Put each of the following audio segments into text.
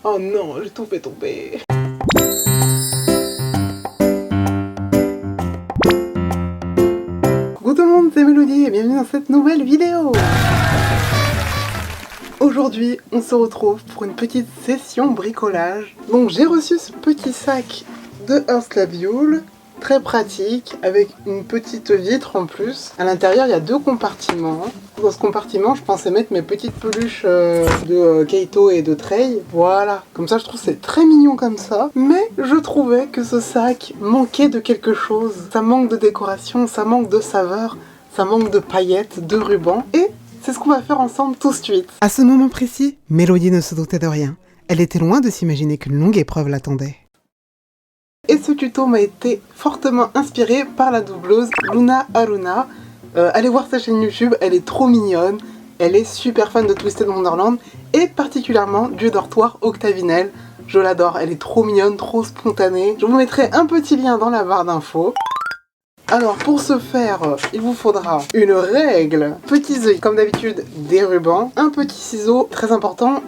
Oh non, j'ai tout fait tomber. Coucou tout le monde, c'est Mélodie et bienvenue dans cette nouvelle vidéo. Aujourd'hui, on se retrouve pour une petite session bricolage. Donc j'ai reçu ce petit sac de Earthlabule, très pratique, avec une petite vitre en plus. À l'intérieur, il y a 2 compartiments. Dans ce compartiment, je pensais mettre mes petites peluches de Kaito et de Trey. Voilà, comme ça je trouve c'est très mignon comme ça. Mais je trouvais que ce sac manquait de quelque chose. Ça manque de décoration, ça manque de saveur, ça manque de paillettes, de rubans. Et c'est ce qu'on va faire ensemble tout de suite. À ce moment précis, Mélodie ne se doutait de rien. Elle était loin de s'imaginer qu'une longue épreuve l'attendait. Et ce tuto m'a été fortement inspiré par la doubleuse Luna Haruna. Allez voir sa chaîne YouTube, elle est trop mignonne. Elle est super fan de Twisted Wonderland et particulièrement du dortoir Octavinelle. Je l'adore, elle est trop mignonne, trop spontanée. Je vous mettrai un petit lien dans la barre d'infos. Alors pour ce faire, il vous faudra une règle, petits œils comme d'habitude, des rubans, un petit ciseau, très important,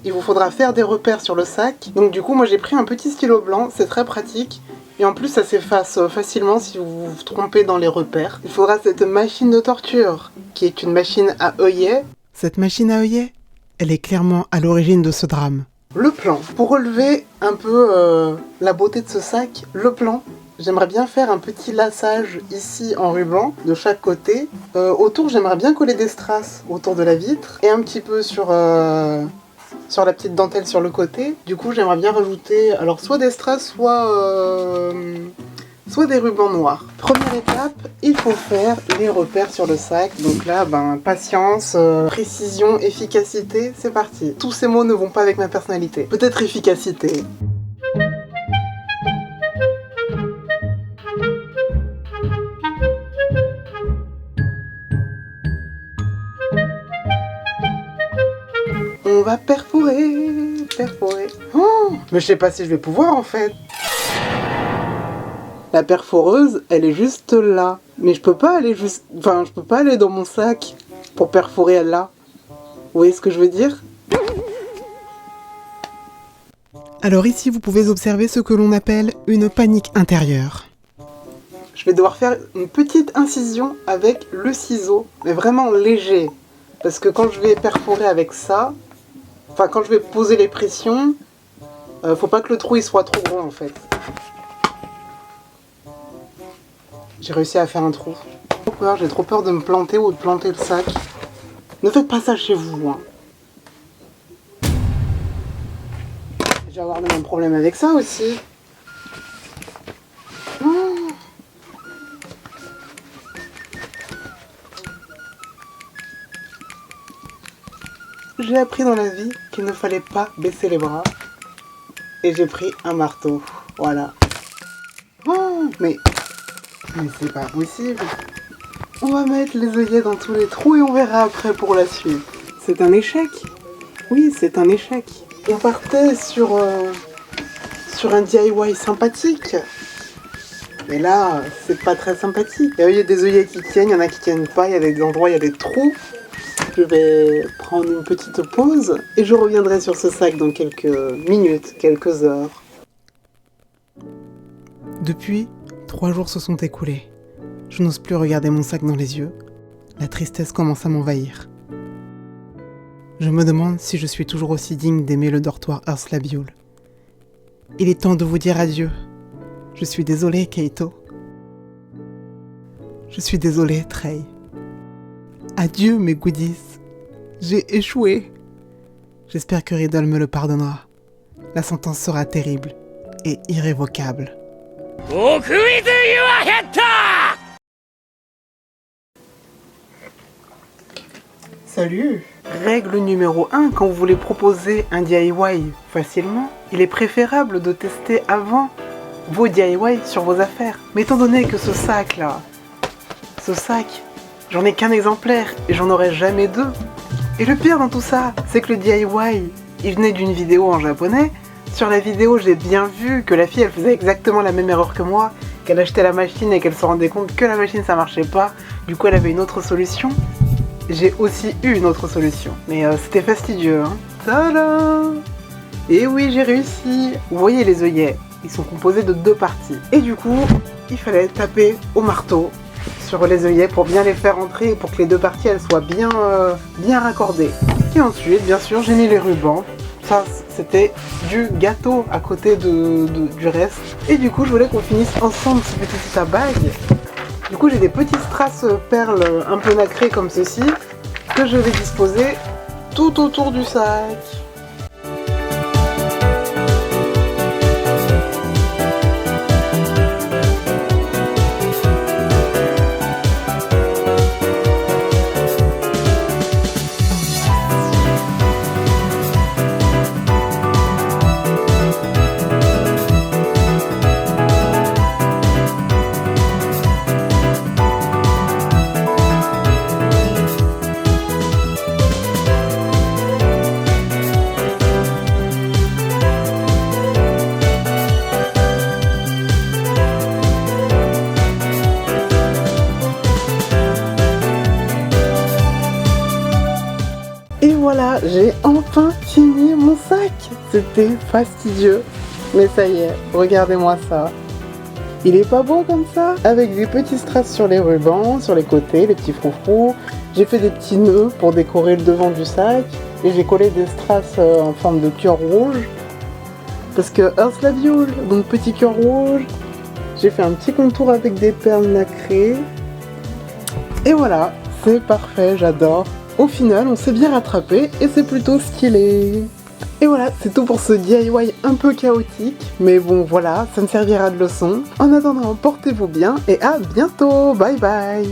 il vous faudra faire des repères sur le sac. Donc du coup moi j'ai pris un petit stylo blanc, c'est très pratique. Et en plus ça s'efface facilement si vous vous trompez dans les repères. Il faudra cette machine de torture, qui est une machine à œillet. Cette machine à œillet, elle est clairement à l'origine de ce drame. Le plan. Pour relever un peu la beauté de ce sac, le plan. J'aimerais bien faire un petit laçage ici en ruban de chaque côté. Autour, j'aimerais bien coller des strass autour de la vitre et un petit peu sur la petite dentelle sur le côté. Du coup, j'aimerais bien rajouter alors soit des strass, soit des rubans noirs. Première étape, il faut faire les repères sur le sac. Donc là, patience, précision, efficacité, c'est parti. Tous ces mots ne vont pas avec ma personnalité. Peut-être efficacité. On va perforer. Oh, mais je sais pas si je vais pouvoir en fait. La perforeuse, elle est juste là. Mais je peux pas aller je peux pas aller dans mon sac pour perforer là. Vous voyez ce que je veux dire? Alors ici, vous pouvez observer ce que l'on appelle une panique intérieure. Je vais devoir faire une petite incision avec le ciseau, mais vraiment léger. Parce que quand je vais perforer avec ça, quand je vais poser les pressions, faut pas que le trou il soit trop gros en fait. J'ai réussi à faire un trou. J'ai trop peur de me planter ou de planter le sac. Ne faites pas ça chez vous. Hein. Je vais avoir le même problème avec ça aussi. J'ai appris dans la vie qu'il ne fallait pas baisser les bras. Et j'ai pris un marteau. Voilà. Oh, mais c'est pas possible. On va mettre les œillets dans tous les trous et on verra après pour la suite. C'est un échec. Oui, c'est un échec. On partait sur un DIY sympathique. Mais là, c'est pas très sympathique. Il y a des œillets qui tiennent, il y en a qui tiennent pas, il y a des endroits, il y a des trous. Je vais prendre une petite pause et je reviendrai sur ce sac dans quelques minutes, quelques heures. Depuis, 3 jours se sont écoulés. Je n'ose plus regarder mon sac dans les yeux. La tristesse commence à m'envahir. Je me demande si je suis toujours aussi digne d'aimer le dortoir Earthlabule. Il est temps de vous dire adieu. Je suis désolée, Kaito. Je suis désolée, Trey. Adieu mes goodies, j'ai échoué. J'espère que Riddle me le pardonnera. La sentence sera terrible et irrévocable. Salut! Règle numéro 1, quand vous voulez proposer un DIY facilement, il est préférable de tester avant vos DIY sur vos affaires. Mais étant donné que ce sac, j'en ai qu'un exemplaire et j'en aurai jamais 2. Et le pire dans tout ça, c'est que le DIY, il venait d'une vidéo en japonais. Sur la vidéo, j'ai bien vu que la fille, elle faisait exactement la même erreur que moi, qu'elle achetait la machine et qu'elle se rendait compte que la machine, ça marchait pas. Du coup, elle avait une autre solution. J'ai aussi eu une autre solution. Mais c'était fastidieux, hein. Tada! Et oui, j'ai réussi. Vous voyez les œillets, ils sont composés de 2 parties. Et du coup, il fallait taper au marteau sur les œillets pour bien les faire entrer et pour que les 2 parties elles soient bien raccordées. Et ensuite, bien sûr, j'ai mis les rubans. Ça, c'était du gâteau à côté du reste. Et du coup, je voulais qu'on finisse ensemble ce petit tabac. Du coup, j'ai des petites strass perles un peu nacrées comme ceci que je vais disposer tout autour du sac. Et voilà, j'ai enfin fini mon sac. C'était fastidieux, mais ça y est, regardez-moi ça. Il est pas beau comme ça? Avec des petits strass sur les rubans, sur les côtés, les petits froufrous. J'ai fait des petits nœuds pour décorer le devant du sac. Et j'ai collé des strass en forme de cœur rouge. Parce que Earth la Viole, donc petit cœur rouge. J'ai fait un petit contour avec des perles nacrées. Et voilà, c'est parfait, j'adore. Au final, on s'est bien rattrapé et c'est plutôt stylé. Et voilà, c'est tout pour ce DIY un peu chaotique. Mais bon, voilà, ça me servira de leçon. En attendant, portez-vous bien et à bientôt. Bye bye.